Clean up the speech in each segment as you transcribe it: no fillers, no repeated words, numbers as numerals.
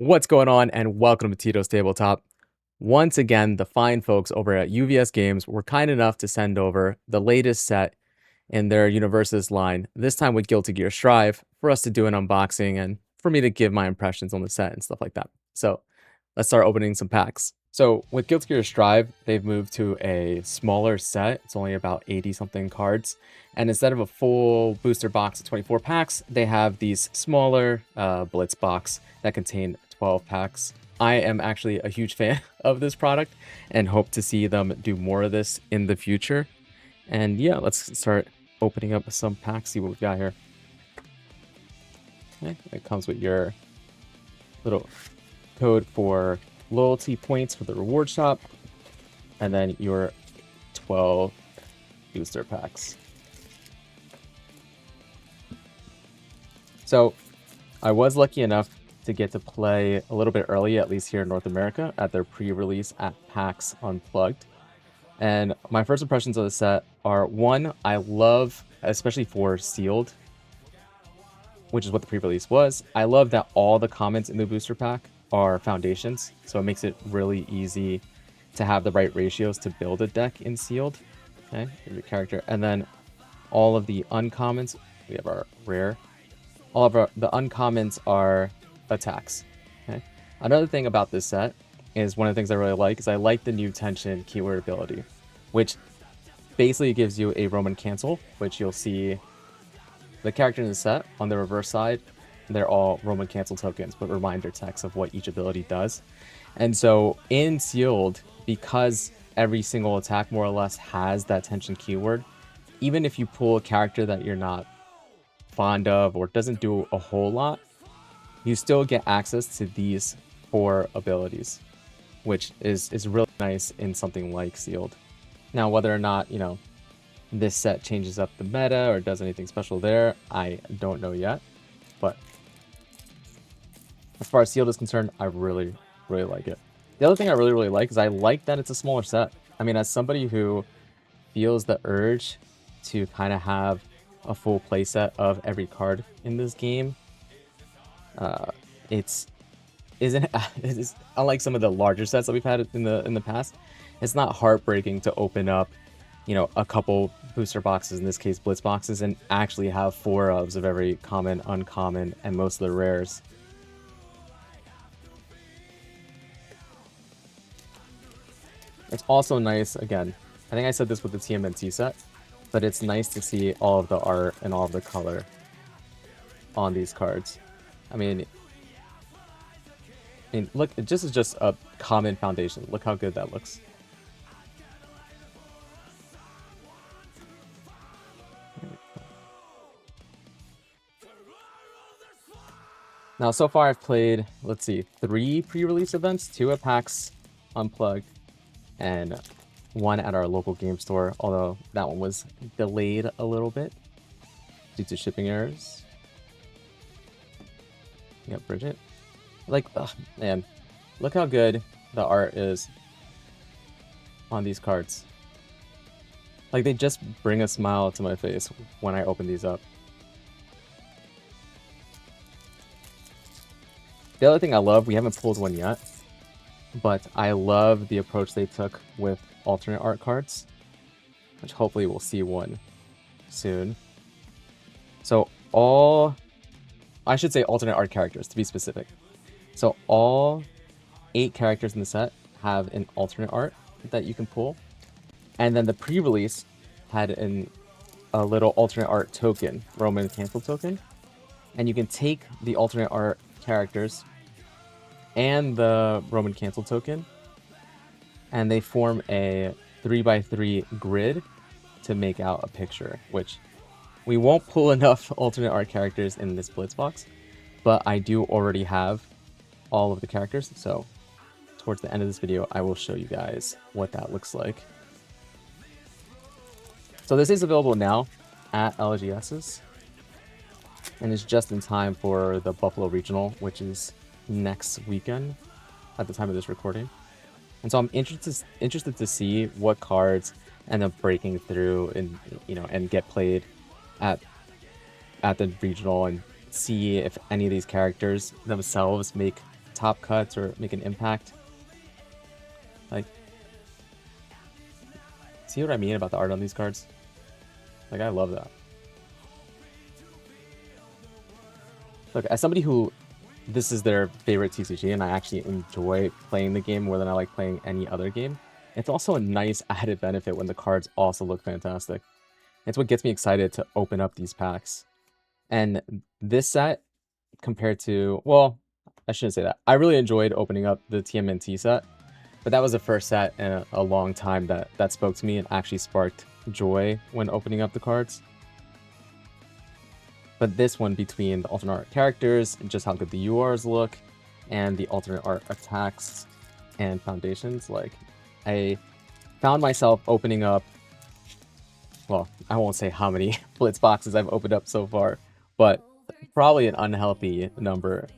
What's going on, and welcome to Tito's Tabletop. Once again, the fine folks over at UVS Games were kind enough to send over the latest set in their UniVersus line, this time with Guilty Gear Strive, for us to do an unboxing and for me to give my impressions on the set and stuff like that. So let's start opening some packs. So with Guilty Gear Strive, they've moved to a smaller set. It's only about 80 something cards. And instead of a full booster box of 24 packs, they have these smaller Blitz box that contain 12 packs. I am actually a huge fan of this product and hope to see them do more of this in the future. And yeah, let's start opening up some packs, see what we've got here. Okay, it comes with your little code for loyalty points for the reward shop, and then your 12 booster packs. So I was lucky enough to get to play a little bit early, at least here in North America, at their pre-release at PAX Unplugged. And my first impressions of the set are, one, I love, especially for sealed, which is what the pre-release was, I love that all the comments in the booster pack are foundations, so it makes it really easy to have the right ratios to build a deck in sealed. Okay, your character, and then all of the uncommons, we have our rare, all of the uncommons are attacks. Okay, another thing about this set is, one of the things I really like is I like the new tension keyword ability, which basically gives you a Roman cancel, which you'll see the character in the set on the reverse side. They're all Roman cancel tokens, but reminder text of what each ability does. And so in sealed, because every single attack more or less has that tension keyword, even if you pull a character that you're not fond of or doesn't do a whole lot, you still get access to these 4 abilities, which is really nice in something like sealed. Now, whether or not, this set changes up the meta or does anything special there, I don't know yet. But as far as sealed is concerned, I really, really like it. The other thing I really, really like is I like that it's a smaller set. I mean, as somebody who feels the urge to kind of have a full playset of every card in this game, it's unlike some of the larger sets that we've had in the past. It's not heartbreaking to open up, a couple booster boxes, in this case blitz boxes, and actually have 4 of every common, uncommon, and most of the rares. It's also nice, again, I think I said this with the TMNT set, but it's nice to see all of the art and all of the color on these cards. I mean, look, this is just a common foundation. Look how good that looks. Now, so far I've played, let's see, 3 pre-release events, 2 at PAX Unplugged, and 1 at our local game store, although that one was delayed a little bit due to shipping errors. Yep, Bridget. Like, oh, man, look how good the art is on these cards. Like, they just bring a smile to my face when I open these up. The other thing I love, we haven't pulled one yet, but I love the approach they took with alternate art cards, which hopefully we'll see one soon. So I should say alternate art characters, to be specific. So all 8 characters in the set have an alternate art that you can pull. And then the pre-release had a little alternate art token, Roman cancel token. And you can take the alternate art characters and the Roman cancel token, and they form a 3x3 grid to make out a picture, which we won't pull enough alternate art characters in this blitz box, but I do already have all of the characters, so towards the end of this video I will show you guys what that looks like. So this is available now at LGS's, and it's just in time for the Buffalo Regional, which is next weekend at the time of this recording. And so I'm interested to see what cards end up breaking through and and get played at the regional, and see if any of these characters themselves make top cuts or make an impact. Like, see what I mean about the art on these cards? Like, I love that. Look, as somebody who this is their favorite TCG and I actually enjoy playing the game more than I like playing any other game, it's also a nice added benefit when the cards also look fantastic. It's what gets me excited to open up these packs. And this set, compared to, well, I shouldn't say that. I really enjoyed opening up the TMNT set, but that was the first set in a long time that spoke to me and actually sparked joy when opening up the cards. But this one, between the alternate art characters and just how good the URs look and the alternate art attacks and foundations, like, I found myself opening up, well, I won't say how many Blitz boxes I've opened up so far, but probably an unhealthy number,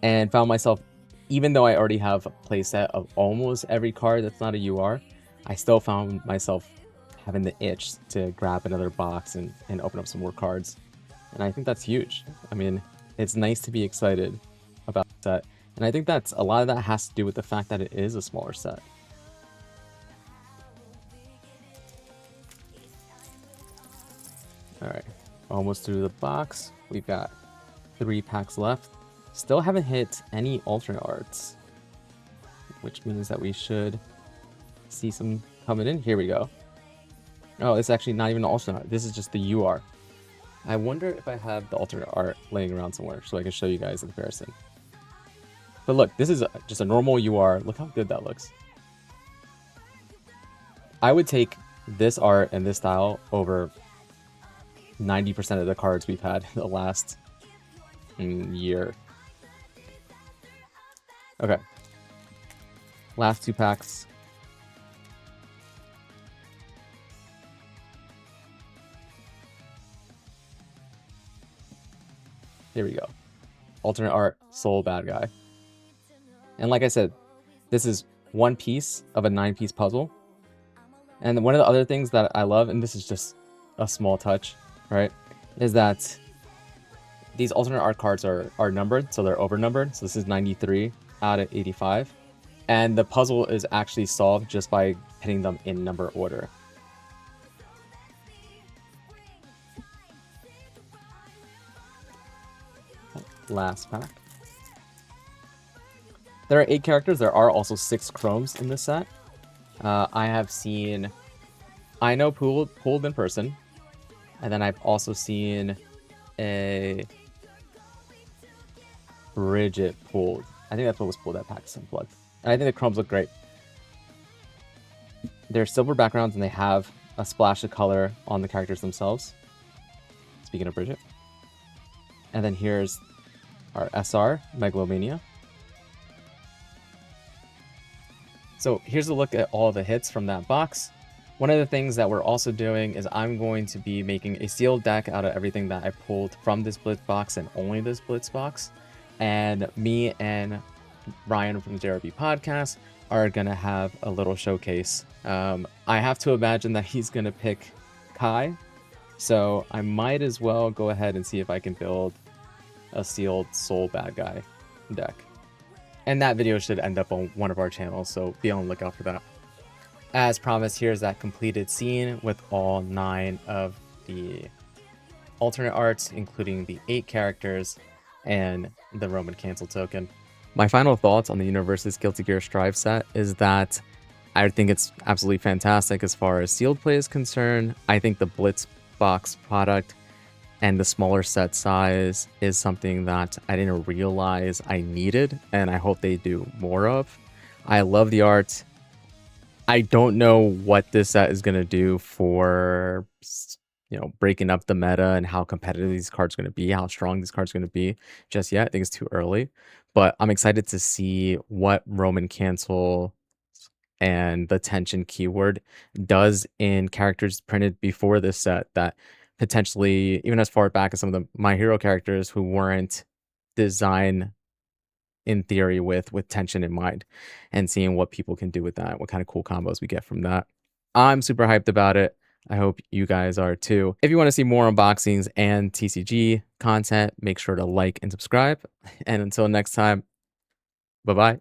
and found myself, even though I already have a playset of almost every card that's not a UR, I still found myself having the itch to grab another box and open up some more cards. And I think that's huge. I mean, it's nice to be excited about that. And I think that's a lot of that has to do with the fact that it is a smaller set. All right, almost through the box. We've got 3 packs left. Still haven't hit any alternate arts, which means that we should see some coming in. Here we go. Oh, it's actually not even an alternate art. This is just the UR. I wonder if I have the alternate art laying around somewhere so I can show you guys the comparison. But look, this is just a normal UR. Look how good that looks. I would take this art and this style over 90% of the cards we've had in the last year. Okay. Last 2 packs. Here we go. Alternate art, Soul Bad Guy. And like I said, this is one piece of a 9-piece puzzle. And one of the other things that I love, and this is just a small touch, right, is that these alternate art cards are numbered, so they're over-numbered. So this is 93 out of 85. And the puzzle is actually solved just by hitting them in number order. Last pack. There are 8 characters. There are also 6 chromes in this set. I have seen Ino pulled in person. And then I've also seen a Bridget pulled. I think that's what was pulled at PAX Unplugged. And I think the chromes look great. They're silver backgrounds and they have a splash of color on the characters themselves. Speaking of Bridget. And then here's our SR, Megalomania. So here's a look at all the hits from that box. One of the things that we're also doing is I'm going to be making a sealed deck out of everything that I pulled from this Blitz box and only this Blitz box. And me and Ryan from the JRB podcast are going to have a little showcase. I have to imagine that he's going to pick Kai. So I might as well go ahead and see if I can build a sealed Soul Bad Guy deck. And that video should end up on one of our channels, so be on the lookout for that. As promised, here's that completed scene with all 9 of the alternate arts, including the 8 characters and the Roman cancel token. My final thoughts on the UniVersus Guilty Gear Strive set is that I think it's absolutely fantastic as far as sealed play is concerned. I think the Blitz box product and the smaller set size is something that I didn't realize I needed, and I hope they do more of. I love the art. I don't know what this set is going to do for, breaking up the meta and how competitive these cards are going to be, how strong these cards are going to be just yet. I think it's too early, but I'm excited to see what Roman cancel and the tension keyword does in characters printed before this set that potentially, even as far back as some of the My Hero characters who weren't designed in theory with tension in mind, and seeing what people can do with that, what kind of cool combos we get from that. I'm super hyped about it. I hope you guys are too. If you want to see more unboxings and TCG content, make sure to like and subscribe. And until next time, Bye-bye.